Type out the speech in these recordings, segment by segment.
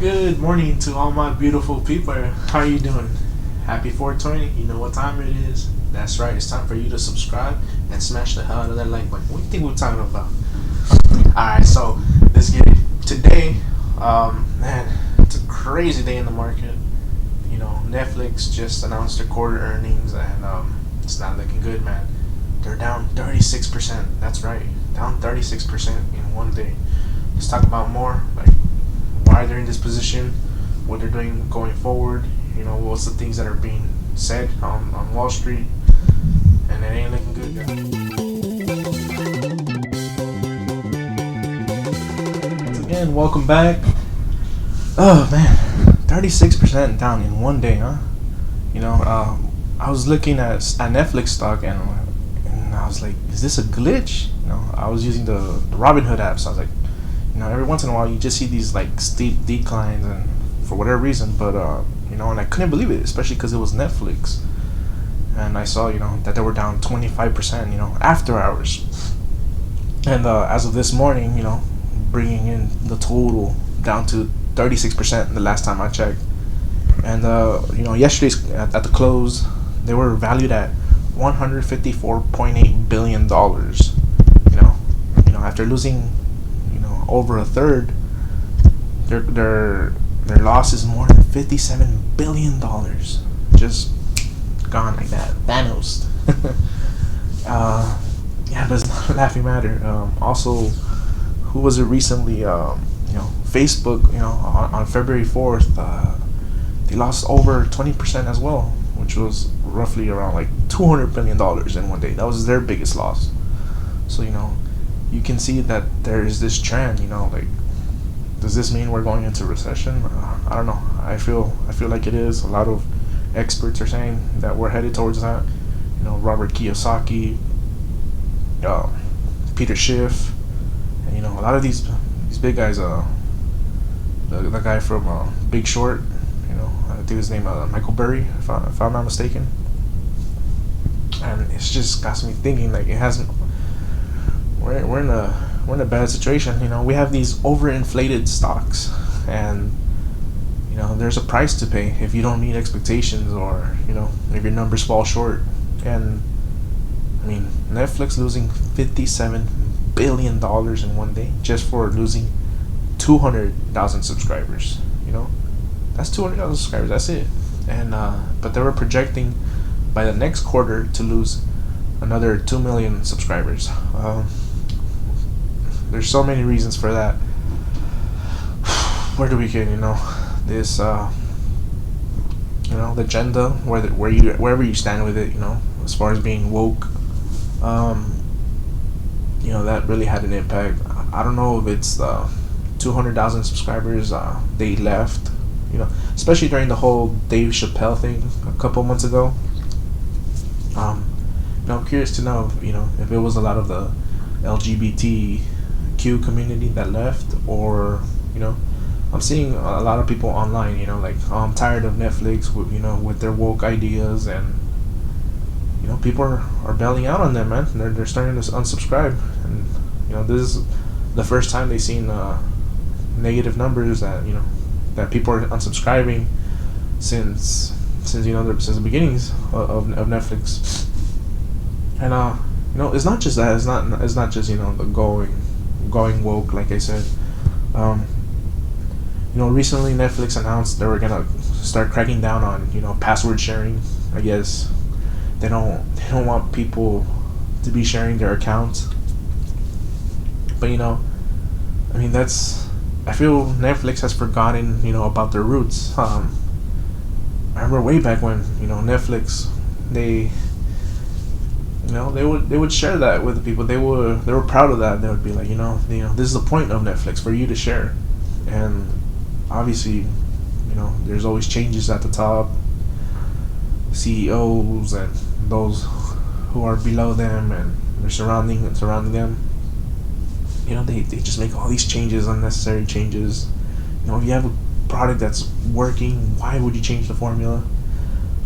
Good morning to all my beautiful people. How are you doing? Happy 420. You know what time it is? That's right. It's time for you to subscribe and smash the hell out of that like button. What do you think we're talking about? Alright, so let's get it. Today, man, it's a crazy day in the market. Netflix just announced their quarter earnings and it's not looking good, man. They're down 36%. That's right. Down 36% in one day. Let's talk about more. Like, why they're in this position, what they're doing going forward, what's the things that are being said on Wall Street, and it ain't looking good, guys. Once again, welcome back. Oh man, 36% down in one day, huh? I was looking at Netflix stock and I was like, is this a glitch? I was using the Robinhood app, so I was like, every once in a while you just see these like steep declines and for whatever reason, but and I couldn't believe it, especially because it was Netflix, and I saw that they were down 25%, after hours, and as of this morning, bringing in the total down to 36% the last time I checked, and yesterday's at the close they were valued at $154.8 billion. After losing over a third, their loss is more than $57 billion, just gone like that. Thanos. Yeah, but it's not a laughing matter. Also, who was it recently? Facebook. On February 4th, they lost over 20% as well, which was roughly around like $200 billion in one day. That was their biggest loss. So you can see that there is this trend. Like, does this mean we're going into recession? I don't know. I feel like it is. A lot of experts are saying that we're headed towards that. Robert Kiyosaki, Peter Schiff, and a lot of these big guys. The guy from Big Short. I think his name Michael Burry, if I'm not mistaken. And it's just got me thinking. Like, it hasn't. We're in a bad situation. We have these overinflated stocks, and there's a price to pay if you don't meet expectations, or if your numbers fall short. And Netflix losing $57 billion in one day just for losing 200,000 subscribers. That's 200,000 subscribers. That's it. And but they were projecting by the next quarter to lose another 2 million subscribers. There's so many reasons for that. Where do we get this the agenda, wherever you stand with it, as far as being woke, that really had an impact. I don't know if it's 200,000 subscribers they left, especially during the whole Dave Chappelle thing a couple months ago. I'm curious to know if it was a lot of the LGBTQ community that left, or I'm seeing a lot of people online, like, oh, I'm tired of Netflix with their woke ideas, and people are bailing out on them, man. They're starting to unsubscribe, and this is the first time they've seen negative numbers that that people are unsubscribing since the beginnings of Netflix. And it's not just that. It's not just the going woke, like I said. Recently Netflix announced they were gonna start cracking down on password sharing. I guess they don't want people to be sharing their accounts. But I feel Netflix has forgotten about their roots. I remember way back when Netflix, they they would share that with the people. They were proud of that. They would be like, this is the point of Netflix, for you to share. And obviously, there's always changes at the top, CEOs and those who are below them and they're surrounding them. They just make all these changes, unnecessary changes. If you have a product that's working, why would you change the formula?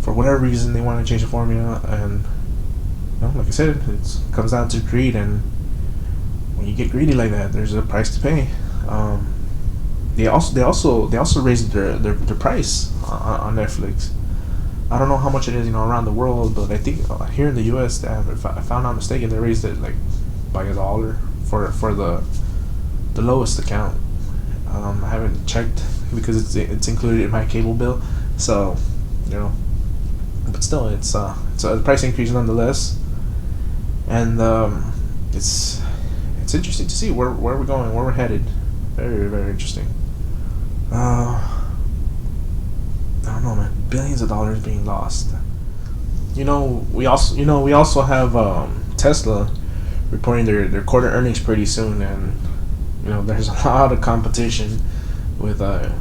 For whatever reason, they want to change the formula, and like I said, it comes down to greed, and when you get greedy like that, there's a price to pay. They also raised their price on Netflix. I don't know how much it is, around the world, but I think here in the U.S., if I'm not mistaken, they raised it like by $1 for the lowest account. I haven't checked because it's included in my cable bill, so you know, but still, it's a price increase nonetheless, and it's interesting to see where we're going, where we're headed. Very, very interesting. I don't know, man. Billions of dollars being lost. We also have Tesla reporting their quarter earnings pretty soon, and there's a lot of competition with a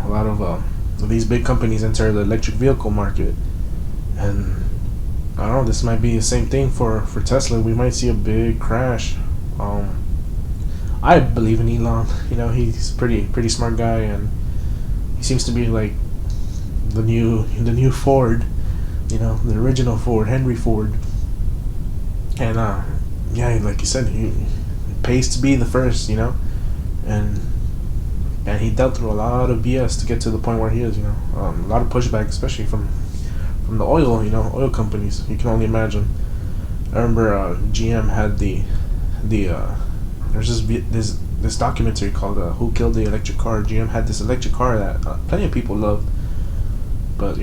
lot of these big companies enter the electric vehicle market, and I don't know. This might be the same thing for Tesla. We might see a big crash. I believe in Elon. He's a pretty smart guy, and he seems to be like the new Ford. The original Ford, Henry Ford. And yeah, like you said, he pays to be the first. And he dealt through a lot of BS to get to the point where he is. A lot of pushback, especially from the oil companies. You can only imagine. I remember GM had the there's this documentary called "Who Killed the Electric Car." GM had this electric car that plenty of people loved, but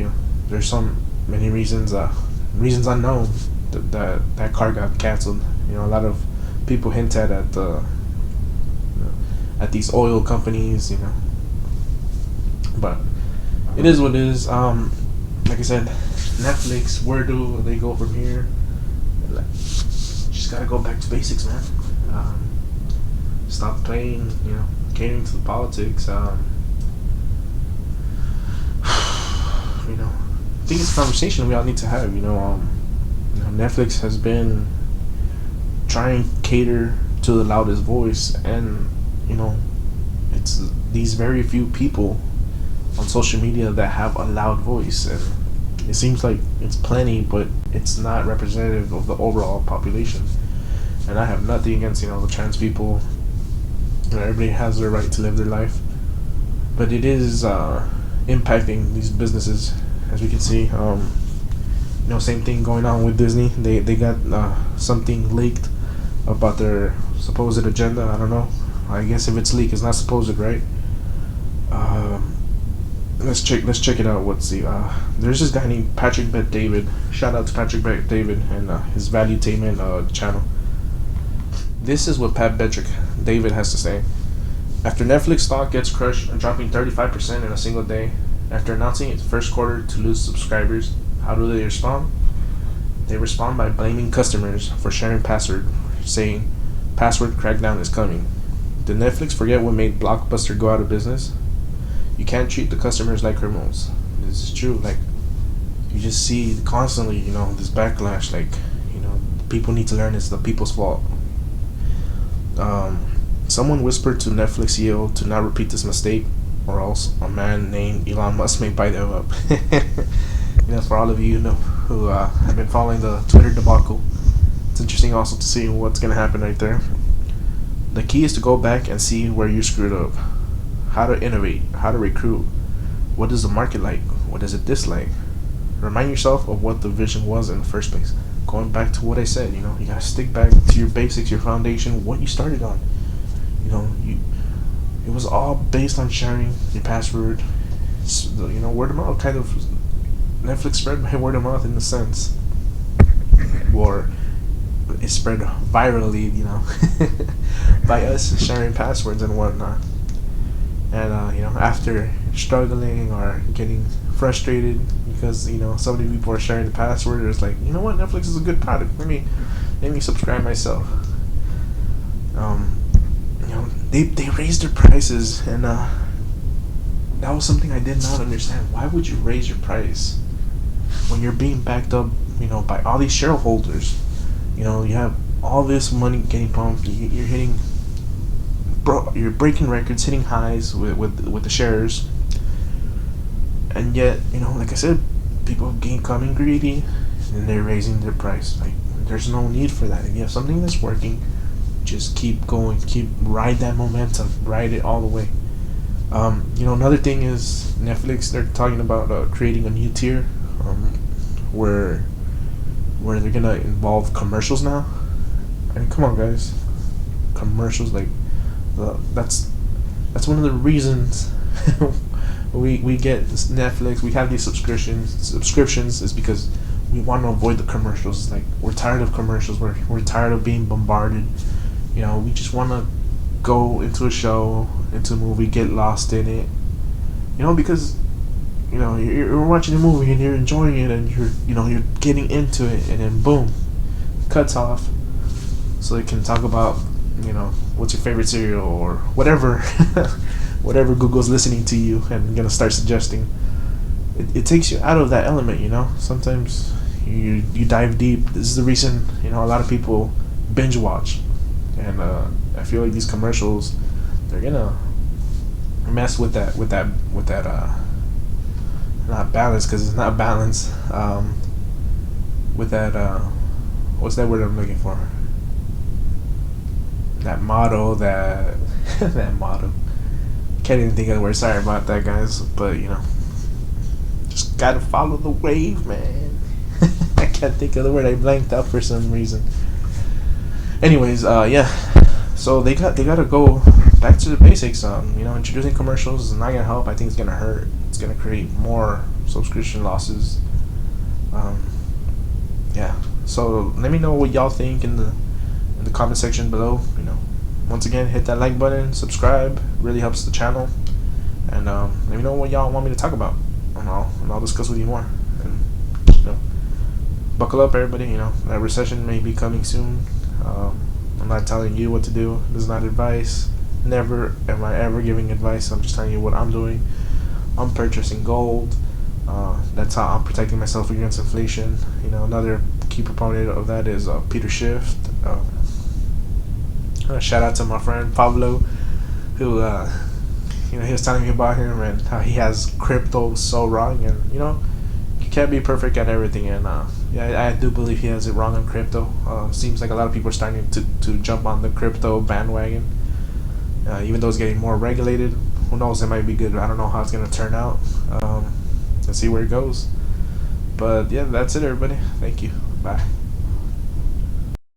there's many reasons unknown that car got canceled. A lot of people hinted at at these oil companies, but it is what it is. Like I said, Netflix. Where do they go from here? Just gotta go back to basics, man. Stop playing, catering to the politics. I think it's a conversation we all need to have. Netflix has been trying to cater to the loudest voice, and it's these very few people on social media that have a loud voice, and it seems like it's plenty, but it's not representative of the overall population. And I have nothing against the trans people. Everybody has their right to live their life, but it is impacting these businesses, as we can see. Same thing going on with Disney. They got something leaked about their supposed agenda. I don't know. I guess if it's leaked, it's not supposed, right? Let's check it out. There's this guy named Patrick Bet David. Shout out to Patrick Bet David and his Valuetainment channel. This is what Pat Betrick David has to say. After Netflix stock gets crushed, dropping 35% in a single day, after announcing its first quarter to lose subscribers, how do they respond? They respond by blaming customers for sharing password, saying, "Password crackdown is coming." Did Netflix forget what made Blockbuster go out of business? You can't treat the customers like criminals. This is true. Like, you just see constantly, this backlash. Like, people need to learn it's the people's fault. Someone whispered to Netflix CEO to not repeat this mistake, or else a man named Elon Musk may bite them up. For all of you who have been following the Twitter debacle, it's interesting also to see what's going to happen right there. The key is to go back and see where you screwed up. How to innovate, how to recruit. What does the market like? What does it dislike? Remind yourself of what the vision was in the first place. Going back to what I said, you gotta stick back to your basics, your foundation, what you started on. It was all based on sharing your password. Word of mouth, kind of. Netflix spread by word of mouth in a sense, or it spread virally, by us sharing passwords and whatnot. And after struggling or getting frustrated because so many people are sharing the password, it's like, what, Netflix is a good product. Let me subscribe myself. They raised their prices, and that was something I did not understand. Why would you raise your price when you're being backed up, by all these shareholders? You have all this money getting pumped. You're hitting, you're breaking records, hitting highs with the shares, and yet, like I said, people coming greedy, and they're raising their price. Like, there's no need for that. If you have something that's working, just keep going, ride that momentum, ride it all the way. Another thing is Netflix. They're talking about creating a new tier, um, where they're gonna involve commercials now. I mean, come on, guys, commercials like that's one of the reasons we get this Netflix. We have these subscriptions is because we want to avoid the commercials. Like, we're tired of commercials. We're tired of being bombarded. We just want to go into a show, into a movie, get lost in it. Because you're watching a movie and you're enjoying it and you're getting into it, and then boom, cuts off. So they can talk about what's your favorite cereal or whatever, whatever Google's listening to you and gonna start suggesting. It takes you out of that element. Sometimes you dive deep. This is the reason a lot of people binge watch, and I feel like these commercials, they're gonna mess with that not balance, because it's not balance, with that what's that word I'm looking for, that motto, that that motto. Can't even think of the word. Sorry about that, guys. But just gotta follow the wave, man. I can't think of the word. I blanked out for some reason. Anyways, yeah. So they gotta go back to the basics. Introducing commercials is not gonna help. I think it's gonna hurt. It's gonna create more subscription losses. Yeah. So let me know what y'all think in the comment section below. Once again, hit that like button, subscribe. Really helps the channel. And let me know what y'all want me to talk about, and I'll discuss with you more. And buckle up, everybody. That recession may be coming soon. I'm not telling you what to do. This is not advice. Never am I ever giving advice. I'm just telling you what I'm doing. I'm purchasing gold. That's how I'm protecting myself against inflation. Another key proponent of that is Peter Schiff. Shout out to my friend Pablo, who he was telling me about him and how he has crypto so wrong, and you can't be perfect at everything, and yeah, I do believe he has it wrong on crypto. Seems like a lot of people are starting to jump on the crypto bandwagon, even though it's getting more regulated. Who knows? It might be good. I don't know how it's gonna turn out. Let's see where it goes. But yeah, that's it, everybody. Thank you. Bye.